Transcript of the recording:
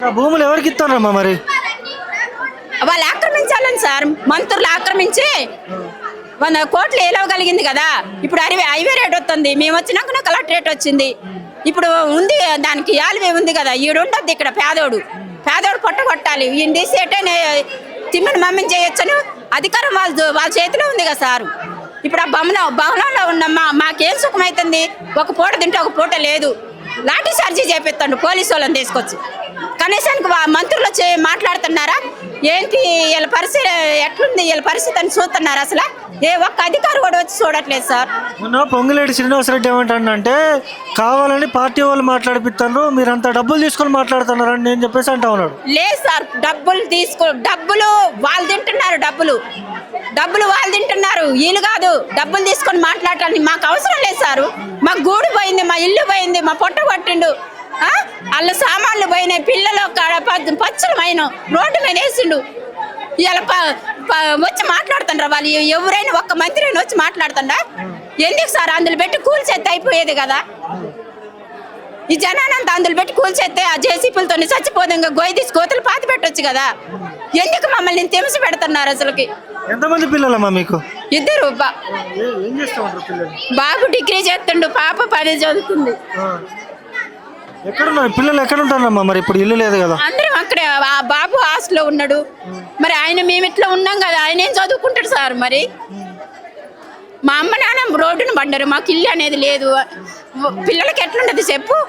ఆ భూములు ఎవరికి ఇస్తారమ్మా మరి? వాళ్ళు ఆక్రమించాలని సార్, మంత్రులు ఆక్రమించి 100 కోట్లు ఏలవగలిగింది కదా. ఇప్పుడు హైవే రేట్ వస్తుంది, మేము వచ్చినాక కలెక్టరేట్ వచ్చింది. ఇప్పుడు ఉంది దానికి యాలువే ఉంది కదా, ఈడుండద్దు ఇక్కడ. పేదోడు పొట్ట కొట్టాలి, ఈయన తీసి ఎటైనా తిమ్మని మమ్మని చేయొచ్చని అధికారం వాళ్ళ చేతిలో ఉంది కదా సార్. ఇప్పుడు ఆ భవనంలో ఉన్న మాకేం సుఖమవుతుంది? ఒక పూట తింటే ఒక పూట లేదు. లాఠీ చార్జీ చేపిస్తాడు పోలీసు వాళ్ళని తీసుకొచ్చి. కనీసానికి మంత్రులు వచ్చి మాట్లాడుతున్నారా ఏంటి? వీళ్ళ పరిస్థితి ఎట్లుంది, వీళ్ళ పరిస్థితి అని చూస్తున్నారు. అసలు ఏ ఒక్క అధికారి కూడా వచ్చి చూడట్లేదు సార్. మొన్న పొంగులేటి శ్రీనివాసరెడ్డి ఏమంటాడంటే కావాలని పార్టీ వాళ్ళు మాట్లాడిపిస్తారు, మీరంతా డబ్బులు తీసుకొని మాట్లాడుతున్నారని నేను చెప్పేసి అంటా ఉన్నాడు. లేదు సార్, డబ్బులు వాళ్ళు తింటున్నారు. డబ్బులు వాళ్ళు తింటున్నారు, వీళ్ళు కాదు. డబ్బులు తీసుకొని మాట్లాడాలని మాకు అవసరం లేదు సారు. మా గూడు పోయింది, మా ఇల్లు పోయింది, మా పొట్ట కొట్టిండు, వాళ్ళ సామాన్లు పోయినాయి, పిల్లలు పచ్చలమైన రోడ్డు మీద వేసిండు. ఇలా వచ్చి మాట్లాడుతుండ్రా వాళ్ళు? ఎవరైనా ఒక్క మంత్రి అయినా వచ్చి మాట్లాడుతుండా? ఎందుకు సార్? అందులో పెట్టి కూల్చేస్తే అయిపోయేది కదా. ఈ జనానంతా అందులో పెట్టి కూల్చేస్తే ఆ జేసీపీలతో చచ్చిపోదు, ఇంకా గొయ్యి తీసి కోతలు పాతి పెట్టొచ్చు కదా. ఎందుకు మమ్మల్ని తెమిసి పెడుతున్నారు అసలుకి? ఎంతమంది పిల్లలమ్మా మీకు? 2. ఏం చేస్తా ఉంటారు పిల్లలు? బాబు డిగ్రీ చేస్తుండు, పాప 10 చదువుతుంది. ఎక్కడున్నారు పిల్లలు? ఎక్కడ ఉంటారమ్మా మరి? ఇప్పుడు ఇల్లు లేదు కదా. అందరం అక్కడే. ఆ బాబు హాస్టల్లో ఉన్నాడు. మరి మేము ఇట్లా ఉన్నాం కదా, ఆయన ఏం చదువుకుంటాడు సార్? మరి మా అమ్మ నాన్న రోడ్డును పడ్డారు, మాకు ఇల్లు అనేది లేదు. పిల్లలకి ఎట్లుంటది చెప్పు?